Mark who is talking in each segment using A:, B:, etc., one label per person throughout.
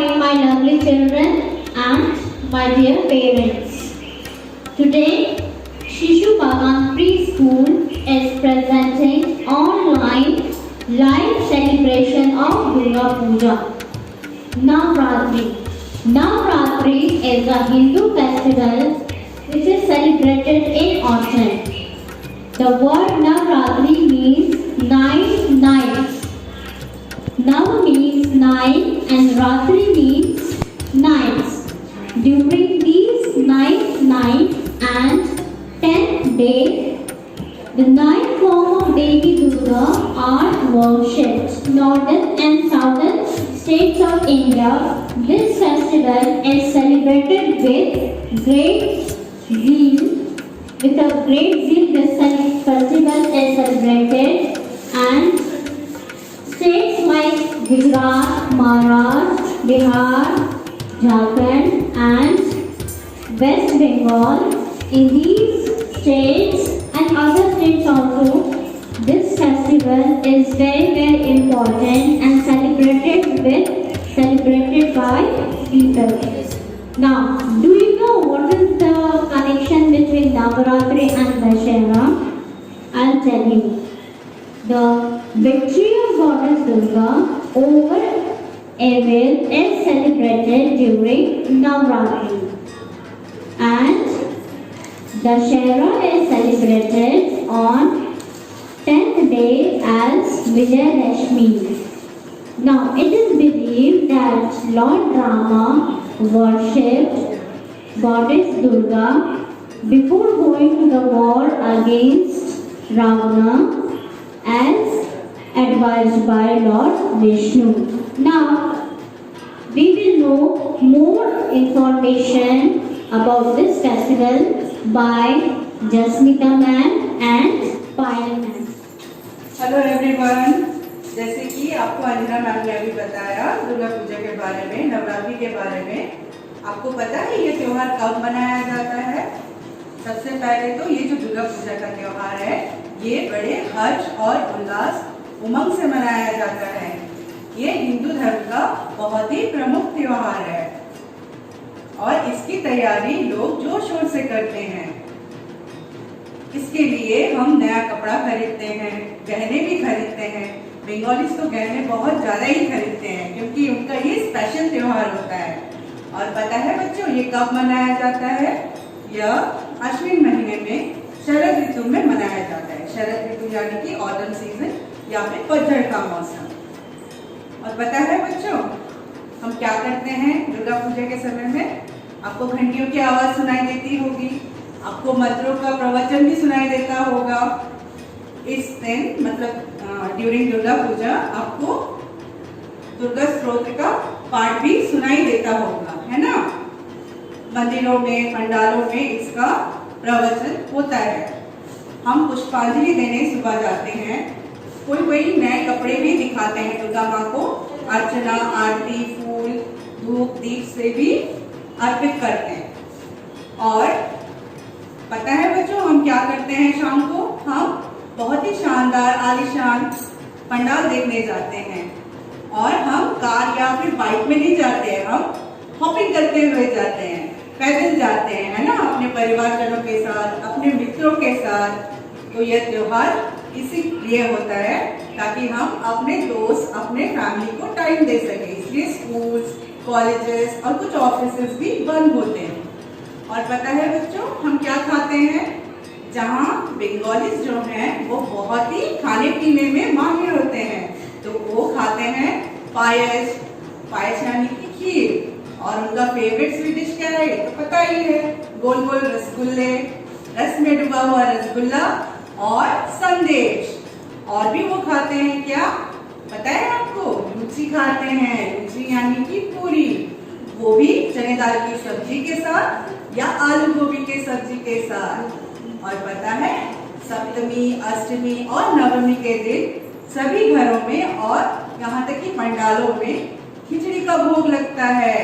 A: morning, my lovely children and my dear parents. Today, Shishu Bagan Preschool is presenting online live celebration of Durga Puja. Navratri. Navratri is a Hindu festival which is celebrated in autumn. The word Navratri means 9 nights. Nav means 9 and Ratri means nights. During these 9 nights and 10th day, the 9 forms of Devi Durga are worshipped. Northern and southern states of India, this festival is celebrated with great zeal. With a great zeal, this festival is celebrated, and states like Gujarat, Maharashtra, Bihar, Jharkhand and West Bengal, in these states and other states also, this festival is very important and celebrated by people. Now, do you know what is the connection between Navaratri and Dussehra? I'll tell you. The victory of Goddess Durga over evil is celebrated during Navratri, and Dussehra is celebrated on 10th day as Vijayadashmi. Now, it is believed that Lord Rama worshipped Goddess Durga before going to the war against Ravana as advised by Lord Vishnu. Now, we will know more information about this festival by Jasmita ma'am and Payal ma'am.
B: Hello everyone. जैसे कि आपको Anjana ma'am ने अभी बताया दुर्गा पूजा के बारे में, नवरात्रि के बारे में, आपको पता है ये त्योहार कब मनाया जाता है? सबसे पहले तो ये जो दुर्गा पूजा का त्योहार है ये बड़े हर्ष और उल्लास उमंग से मनाया जाता है। ये हिंदू धर्म का बहुत ही प्रमुख त्योहार है और इसकी तैयारी लोग जोर शोर से करते हैं। इसके लिए हम नया कपड़ा खरीदते हैं, गहने भी खरीदते हैं। बंगालीज तो गहने बहुत ज्यादा ही खरीदते हैं क्योंकि उनका ये स्पेशल त्योहार होता है। और पता है बच्चों ये कब मनाया जाता है? यह अश्विन महीने में शरद ऋतु में मनाया जाता है। शरद ऋतु यानी कि ऑटम सीजन या फिर पतझड़ का मौसम। और पता है बच्चों हम क्या करते हैं दुर्गा पूजा के समय में? आपको घंटियों की आवाज सुनाई देती होगी, आपको मंत्रों का प्रवचन भी सुनाई देता होगा। इस दिन मतलब ड्यूरिंग दुर्गा पूजा आपको दुर्गा स्तोत्र का पाठ भी सुनाई देता होगा, है ना? मंदिरों में, पंडालों में इसका प्रवचन होता है। हम पुष्पांजलि देने सुबह जाते हैं, कोई नए कपड़े भी दिखाते हैं दुर्गा माँ को, अर्चना, आरती, फूल, धूप, दीप से भी अर्पित करते हैं। और पता है बच्चों हम क्या करते हैं शाम को? हम बहुत ही शानदार आलीशान पंडाल देखने जाते हैं और हम कार या फिर बाइक में नहीं जाते हैं, हम हॉपिंग करते हुए जाते हैं, पैदल जाते हैं, है ना? अपने परिवारजनों के साथ, अपने मित्रों के साथ। तो यह त्योहार इसीलिए होता है ताकि हम अपने दोस्त, अपने फैमिली को टाइम दे सके। इसलिए स्कूल्स, कॉलेजेस और कुछ ऑफिसेस भी बंद होते हैं। और पता है बच्चों हम क्या खाते हैं? जहाँ बंगालीज जो हैं वो बहुत ही खाने पीने में माहिर होते हैं, तो वो खाते हैं पायस। पायस यानी कि खीर। और उनका फेवरेट स्वीट डिश क्या है? तो पता ही है, गोल गोल रसगुल्ले, रस में डूबा हुआ रसगुल्ला और संदेश। और भी वो खाते हैं क्या पता है आपको? लूची खाते हैं। लूची यानी कि पूरी, वो भी चने दाल की सब्जी के साथ या आलू गोभी के सब्जी के साथ। और पता है सप्तमी, अष्टमी और नवमी के दिन सभी घरों में और यहाँ तक कि पंडालों में खिचड़ी का भोग लगता है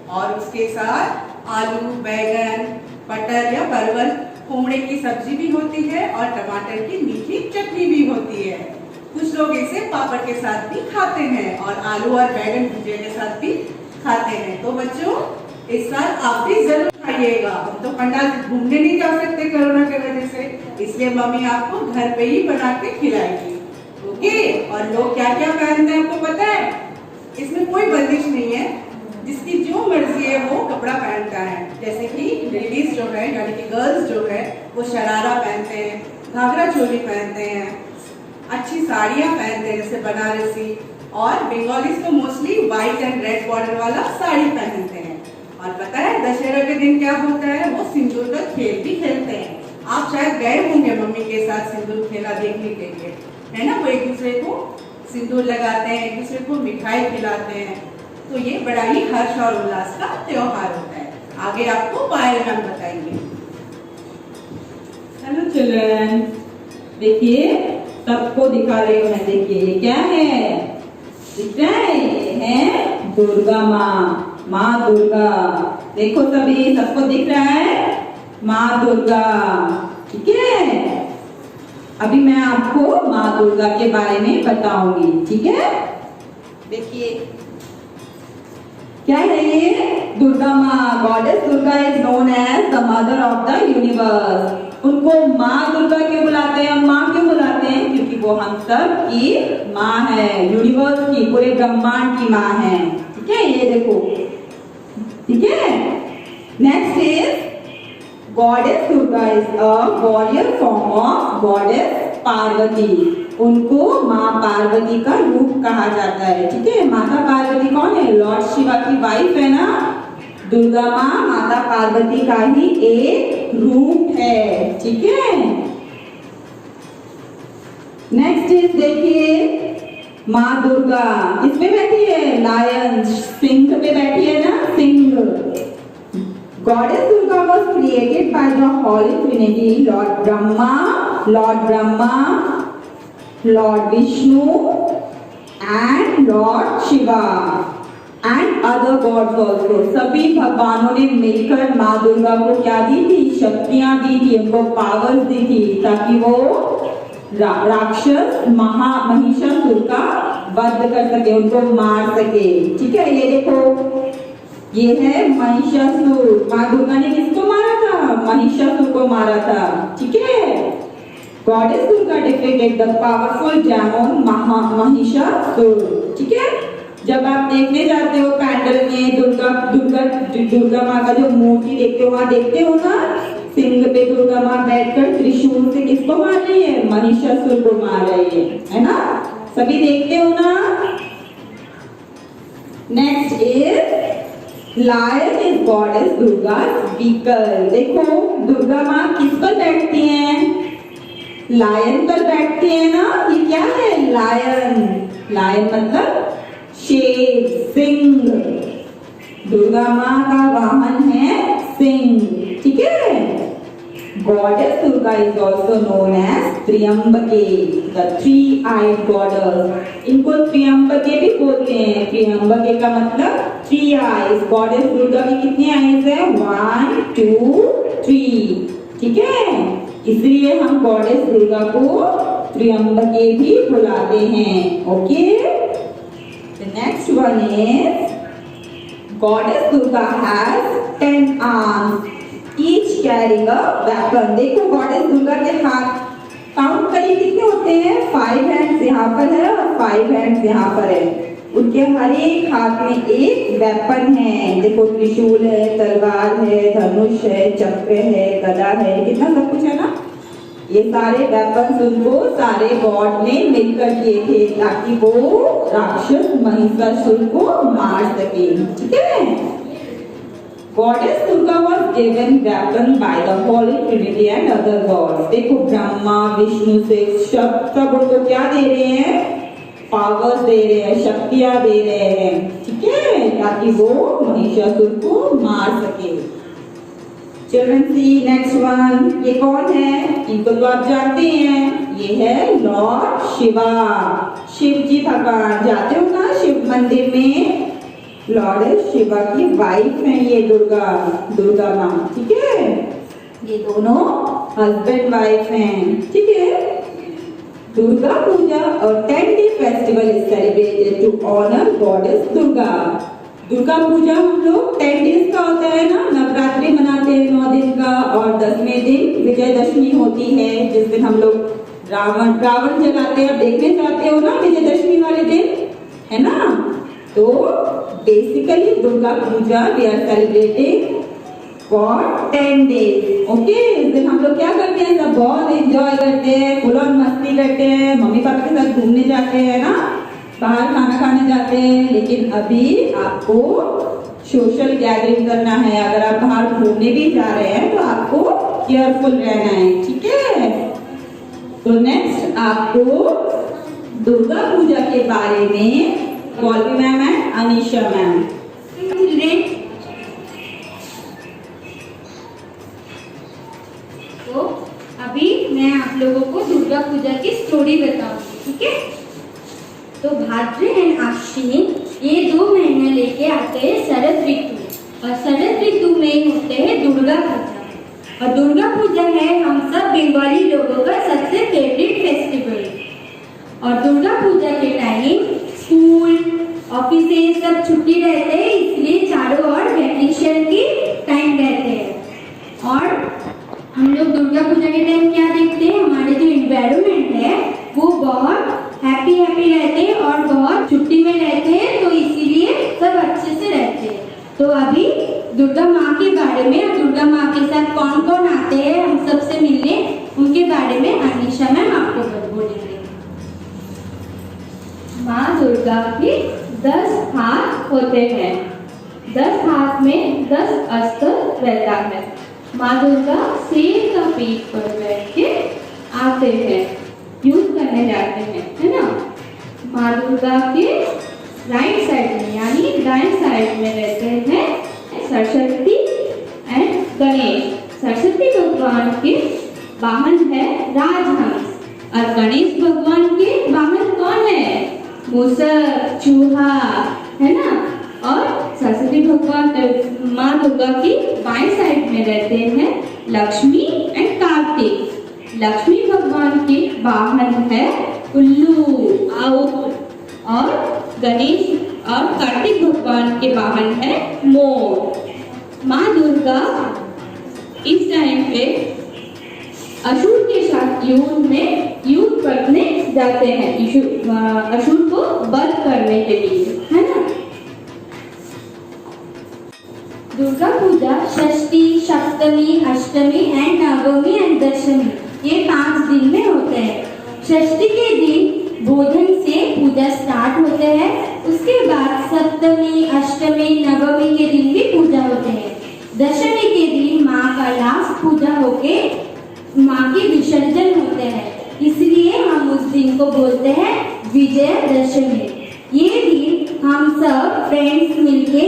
B: और उसके साथ आलू, बैगन, मटर या परवल, कोमड़े की सब्जी भी होती है और टमाटर की मीठी चटनी भी होती है। कुछ लोग इसे पापड़ के साथ भी खाते हैं और आलू और बैगन भुजिया के साथ भी खाते हैं। तो बच्चों इस साल आप भी जरूर खाइएगा। हम तो पंडाल घूमने नहीं जा सकते कोरोना के वजह से, इसलिए मम्मी आपको घर पे ही बना के खिलाएगी। ओके। और लोग क्या क्या पहनते हैं आपको पता है? इसमें कोई बंदिश नहीं है, जिसकी जो मर्जी है वो कपड़ा पहनता है। जैसे कि लेडीज जो है यानी कि गर्ल्स जो है वो शरारा पहनते हैं, घाघरा चोली पहनते हैं, अच्छी साड़ियाँ पहनते हैं जैसे बनारसी, और बंगालीज तो mostly white and red border वाला साड़ी पहनते हैं। और पता है दशहरा के दिन क्या होता है? वो सिंदूर का खेल भी खेलते हैं। आप शायद गए होंगे मम्मी के साथ सिंदूर खेला देखने के लिए, है ना? वो एक दूसरे को सिंदूर लगाते हैं, एक दूसरे को मिठाई खिलाते हैं। तो ये बड़ा ही हर्ष और उल्लास का त्योहार होता है। आगे आपको पायल मैम बताएंगे।
C: हेलो चिल्ड्रन, देखिए सबको दिखा रही हूँ मैं। देखिए ये क्या है? दिख रहा है? ये है दुर्गा माँ, माँ दुर्गा। देखो सभी, सबको दिख रहा है? माँ दुर्गा, ठीक है। अभी मैं आपको माँ दुर्गा के बारे में बताऊंगी, ठीक है। देखिए क्या है ये? दुर्गा माँ, goddess Durga is known as the mother of the universe. उनको माँ दुर्गा क्यों बुलाते हैं? माँ क्यों बुलाते हैं? क्योंकि वो हम सब की माँ है, यूनिवर्स की, पूरे ब्रह्मांड की माँ है, ठीक है। ये देखो, ठीक है। Next is goddess Durga is a warrior form of goddess Parvati. उनको माँ पार्वती का रूप कहा जाता है, ठीक है। माता पार्वती कौन है? लॉर्ड शिवा की वाइफ है ना। दुर्गा माँ माता पार्वती का ही एक रूप है, ठीक है। नेक्स्ट इज देखिए माँ दुर्गा किसमें बैठी है? लायन, सिंह पे बैठी है ना, Singh. Goddess Durga was created by the Holy Trinity, Lord Brahma, Lord Vishnu, and Lord Shiva, and other gods also. सभी भगवानों ने मिलकर माँ दुर्गा को क्या दी थी? शक्तियाँ दी थी, उनको पावर्स दी थी, ताकि वो राक्षस महिषासुर का वध कर सके, उनको मार सके, ठीक है। ये देखो, ये है महिषासुर। माँ दुर्गा ने किसको मारा था? महिषासुर को मारा था, ठीक है। Goddess Durga defeated the powerful dragon Mahishasura, ठीक है। जब आप देखने जाते हो पैंडल में दुर्गा माँ का जो मूर्ति देखते हो, वहां देखते हो ना, सिंह पे दुर्गा माँ बैठकर त्रिशूल से किसको मार रही है? महिषासुर को मार रही है ना। सभी देखते हो ना। Next is lion is goddess Durga vehicle. देखो दुर्गा माँ किस पर बैठती हैं? लायन पर बैठती है ना। ये क्या है? लायन। लायन मतलब शेर, सिंह। दुर्गा माँ का वाहन है सिंह, ठीक है। Goddess Durga is also known as त्र्यंबके, the three-eyed goddess। इनको त्र्यंबके भी बोलते हैं। त्र्यंबके का मतलब 3 eyes। गॉडेस दुर्गा की कितनी आईज है? 1, 2, 3, ठीक है। इसलिए हम गॉडेस दुर्गा को त्र्यंबके भी बुलाते हैं, okay. The next one is Goddess Durga has 10 arms, each carrying a weapon। देखो गॉडेस दुर्गा के हाथ काउंट करिए कितने होते हैं? 5 हैंड्स यहाँ पर है और 5 हैंड्स यहाँ पर है। उनके हर एक हाथ में एक वेपन है। देखो त्रिशूल है, तलवार है, धनुष है, चक्र है, गदा है, कितना सब कुछ है ना। ये सारे वेपन्स उनको सारे गॉड ने मिलकर दिए थे, ताकि वो राक्षस महिषासुर को मार सके, ठीक है। Goddess Durga was given weapon by the Holy Trinity and other gods। देखो ब्रह्मा, विष्णु से सब उनको क्या दे रहे हैं? पावर्स दे रहे हैं, शक्तियां दे रहे हैं, ठीक है, ताकि वो महिषासुर को मार सके। चिल्ड्रन सी नेक्स्ट वन, ये कौन है? इनको तो आप जानते हैं, ये है लॉर्ड शिवा। शिव जी भगवान, जाते हो ना शिव मंदिर में, लॉर्ड शिवा की वाइफ है ये दुर्गा माँ, ठीक है। ये दोनों हस्बैंड वाइफ हैं, ठीक है। दुर्गा पूजा और 10-day festival is celebrated to honour goddess Durga. Durga Puja हम लोग 10 डेज का होता है ना, नवरात्रि मनाते हैं 9 दिन का, और 10वें दिन विजयदशमी होती है, जिस दिन हम लोग रावण जलाते हैं। और देखने जाते हो ना विजयदशमी वाले दिन, है ना। तो basically Durga Puja we are celebrating for 10 days. Okay, इस दिन हम लोग क्या करते हैं, सब बहुत एंजॉय करते हैं, फुल ऑन मस्ती करते हैं, मम्मी पापा के साथ घूमने जाते हैं ना, बाहर खाना खाने जाते हैं। लेकिन अभी आपको सोशल गैदरिंग करना है। अगर आप बाहर घूमने भी जा रहे हैं तो आपको केयरफुल रहना है, ठीक है। तो नेक्स्ट आपको दुर्गा पूजा के बारे में गौलवी मैम एंड अनीशा मैम।
A: तो अभी मैं आप लोगों को दुर्गा पूजा की स्टोरी बताऊंगी, ठीक है। तो भाद्र एंड आश्विन ये 2 महीने लेके आते हैं शरद ऋतु, और शरद ऋतु में होते हैं दुर्गा पूजा। और दुर्गा पूजा है हम सब बंगाली लोगों का सबसे फेवरेट फेस्टिवल। और दुर्गा पूजा के टाइम स्कूल ऑफिस सब छुट्टी रहते हैं, इसलिए चारों ओर वैकेशन की टाइम रहते हैं। और हम लोग दुर्गा पूजा के टाइम क्या देखते हैं, हमारे जो इन्वायरमेंट है वो बहुत हैप्पी रहते हैं और बहुत छुट्टी में रहते हैं, तो इसीलिए सब अच्छे से रहते हैं। तो अभी दुर्गा माँ के बारे में और दुर्गा माँ के साथ कौन कौन आते हैं हम सबसे मिलने, उनके बारे में अनीशा मैम आपको बोलेंगे। माँ दुर्गा के 10 हाथ होते हैं, 10 हाथ में 10 अस्त्र रहता है। माँ दुर्गा शेर का पीठ पर बैठ के आते हैं, युद्ध करने जाते हैं, है ना। माँ दुर्गा के राइट साइड में यानी दाएं साइड में रहते हैं सरस्वती एंड गणेश। सरस्वती भगवान के वाहन है राजहंस, और गणेश भगवान के वाहन कौन है, मूसक, चूहा, है ना। और सरस्वती भगवान माँ दुर्गा की बाएं साइड में रहते हैं लक्ष्मी एंड कार्तिक। लक्ष्मी भगवान के वाहन है उल्लू, और गणेश और कार्तिक भगवान के वाहन है मोर। माँ दुर्गा इस टाइम पे असुर के साथ युद्ध करने जाते हैं, असुर को वध करने के लिए, है ना। दुर्गा पूजा षष्ठी, सप्तमी, अष्टमी एंड नवमी एंड दशमी ये 5 दिन में होते हैं। षष्ठी के दिन भोजन से पूजा स्टार्ट होते हैं, उसके बाद सप्तमी, अष्टमी, नवमी के दिन भी पूजा होते हैं। दशमी के दिन माँ का लास्ट पूजा होके माँ के विसर्जन होते हैं, इसलिए हम उस दिन को बोलते हैं विजयदशमी। ये दिन हम सब फ्रेंड्स मिलके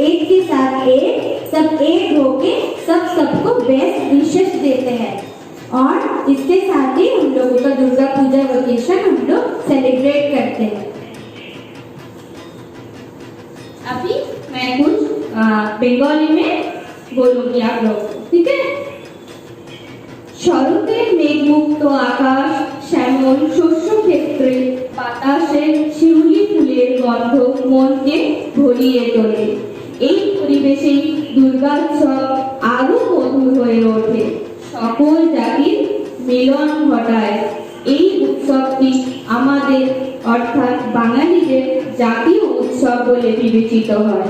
A: एक के साथ एक होके सबको बेस्ट विशेष देते हैं, और इसके साथ ही हम लोगों का दुर्गा पूजा वेकेशन हम लोग सेलिब्रेट करते हैं। अभी मैं कुछ बंगाली में बोलूंगी आप लोग को, ठीक है। শরতের মেঘমুক্ত আকাশ, শ্যামল শস্য ক্ষেত্রে বাতাসে শিউলি ফুলের গন্ধ মনকে ভরিয়ে তোলে। এই পরিবেশেই দুর্গোৎসব আরো মধুর হয়ে ওঠে, সকল জাতির মিলন ঘটায়। এই উৎসবটি আমাদের অর্থাৎ বাঙালিদের জাতীয় উৎসব বলে বিবেচিত হয়।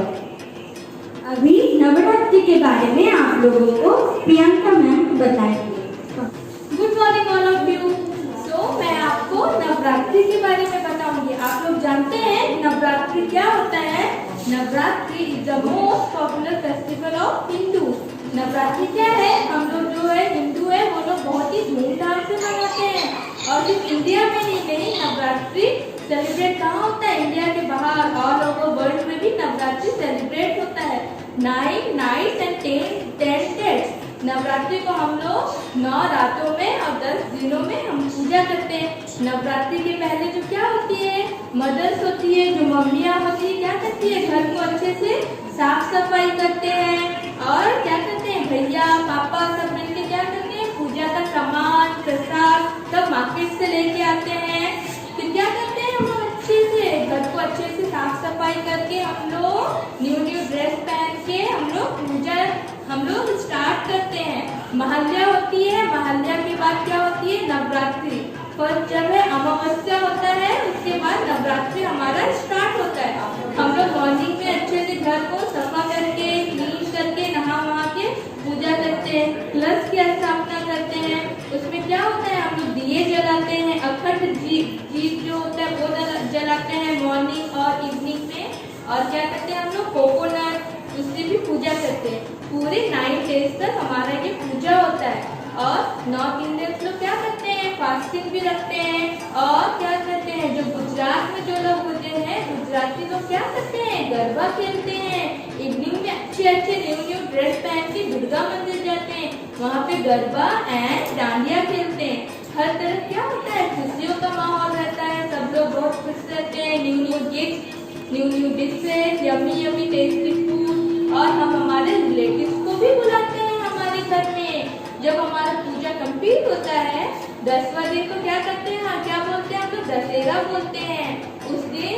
A: अभी नवरात्रि के बारे में आप लोगों को प्रियंका मैम बताएंगे।
D: Good morning all of you. So मैं आपको नवरात्रि के बारे में बताऊंगी। आप लोग जानते हैं नवरात्रि क्या होता है? Navratri is the most popular festival of Hindu. Navratri क्या है, हम लोग जो है हिंदू है वो लोग बहुत ही धूमधाम से मनाते हैं, और सिर्फ इंडिया में ही नहीं, नवरात्रि सेलिब्रेट कहाँ होता है, इंडिया के बाहर ऑल ओवर वर्ल्ड में भी नवरात्रि सेलिब्रेट होता है। 9 नाइट्स एंड 10 डेज। नवरात्रि को हम लोग 9 रातों में और 10 दिनों में हम पूजा करते हैं। नवरात्रि के पहले जो क्या होती है, मदर्स होती है, जो मम्मियाँ होती है, क्या करती है, घर को अच्छे से साफ सफाई करते हैं, और क्या करते हैं, भैया पापा सब मिलके क्या करते हैं, पूजा का सामान प्रसाद सब मार्केट से लेके आते हैं। फिर क्या करते हैं, हम अच्छे से घर को अच्छे से साफ सफाई करके हम लोग न्यू ड्रेस पहन के हम लोग स्टार्ट करते हैं। महाल्या होती है, महाल्या के बाद क्या होती है? नवरात्रि। फर्स्ट जब है अमावस्या होता है, उसके बाद नवरात्रि हमारा स्टार्ट होता है। हम लोग मॉर्निंग में अच्छे से घर को सफा करके क्लीन करके नहा वहा के पूजा करते हैं, कलश की स्थापना करते हैं। उसमें क्या होता है? हम लोग दिए जलाते हैं, अखंड दीप जो होता है वो जलाते हैं मॉर्निंग और इवनिंग में। और क्या करते हैं? हम लोग कोकोनट उससे भी पूजा करते हैं। पूरे 9 डेज तक हमारा ये पूजा होता है। और नॉर्थ इंडियंस लोग क्या करते हैं? फास्टिंग भी रखते हैं। और क्या करते हैं? जो गुजरात में जो लोग होते हैं, गुजराती लोग क्या करते हैं? गरबा खेलते हैं। इवनिंग में अच्छे न्यू ड्रेस पहन के दुर्गा मंदिर जाते हैं, वहाँ पे गरबा एंड डांडिया खेलते हैं। हर तरफ क्या होता है? खुशियों का माहौल रहता है, सब लोग बहुत खुश रहते हैं। New gift, new dishes, yummy tasty food. और हम हमारे रिलेटिव्स को भी बुलाते हैं हमारे घर में। जब हमारा पूजा कंप्लीट होता है 10वां दिन को क्या करते हैं? हाँ, क्या बोलते हैं? हम लोग दशहरा बोलते हैं। उस दिन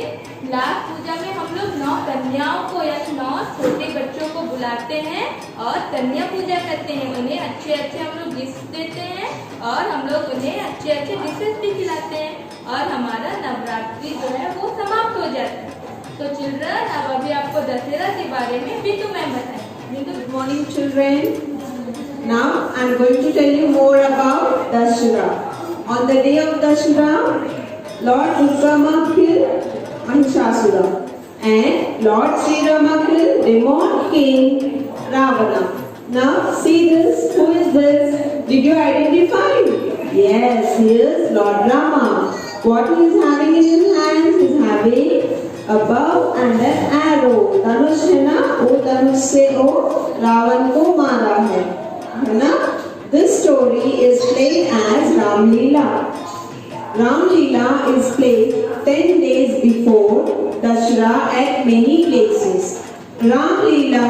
D: लास्ट पूजा में हम लोग 9 कन्याओं को या 9 छोटे बच्चों को बुलाते हैं और कन्या पूजा करते हैं। उन्हें अच्छे हम लोग गिफ्ट देते हैं और हम लोग उन्हें अच्छे डिशेज भी खिलाते हैं। और हमारा नवरात्रि जो है वो समाप्त हो जाता है। तो चिल्ड्रन, अब अभी आपको दशहरा के बारे में बिट्टू मैम बताएंगे।
C: Good morning, children. Now I am going to tell you more about Dashera. On the day of Dashera, Lord Durga killed Mahishasura and Lord Sri Rama killed remote king Ravana. Now see this. Who is this? Did you identify? Yes, he is Lord Rama. What he is having in his hands? He is having a bow and an arrow. धनुष है ना? वो धनुष से वो रावण को मारा है ना? This story is played as Ram Leela. Ram Leela is played 10 days before Dashera at many places. Ram Leela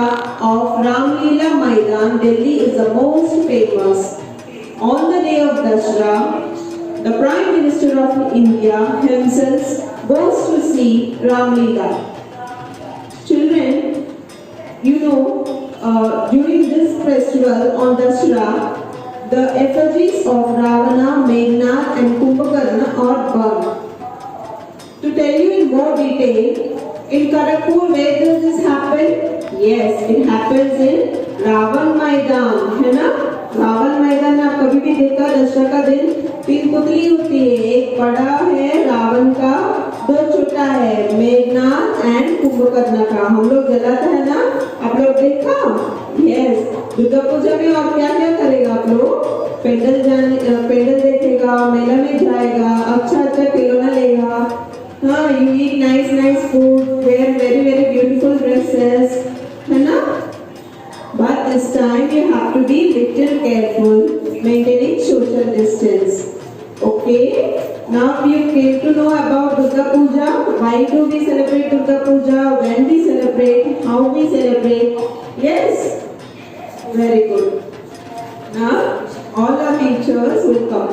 C: of Ram Leela Maidan, Delhi is the most famous. On the day of Dashera, the Prime Minister of India himself goes to see Ram Leela. Children, you know, during this festival on Dashera, the effigies of Ravana, Meghnad and Kumbhakarna are burned. To tell you in more detail, in Kharagpur, where does this happen? Yes, it happens in Ravan Maidan, है ना? रावण मैदान आप कभी भी देखा? दशहरा का दिन 3 पुतली होती है, एक बड़ा है रावण का, 2 छोटा है मेघनाद एंड कुंभकर्ण का। हम लोग जलाता है ना, आप लोग देखा? यस। दुर्गा पूजा में और क्या क्या करेगा आप लोग? पेंडल देखेगा, मेला में जाएगा, अच्छा खिलौना लेगा, हाँ, you eat nice food, wear very beautiful dresses, है ना? But this time you have to be little careful, maintaining social distance. Okay? Now you came to know about Durga Puja. Why do we celebrate Durga Puja? When we celebrate? How we celebrate? Yes? Very good. Now all our teachers will come.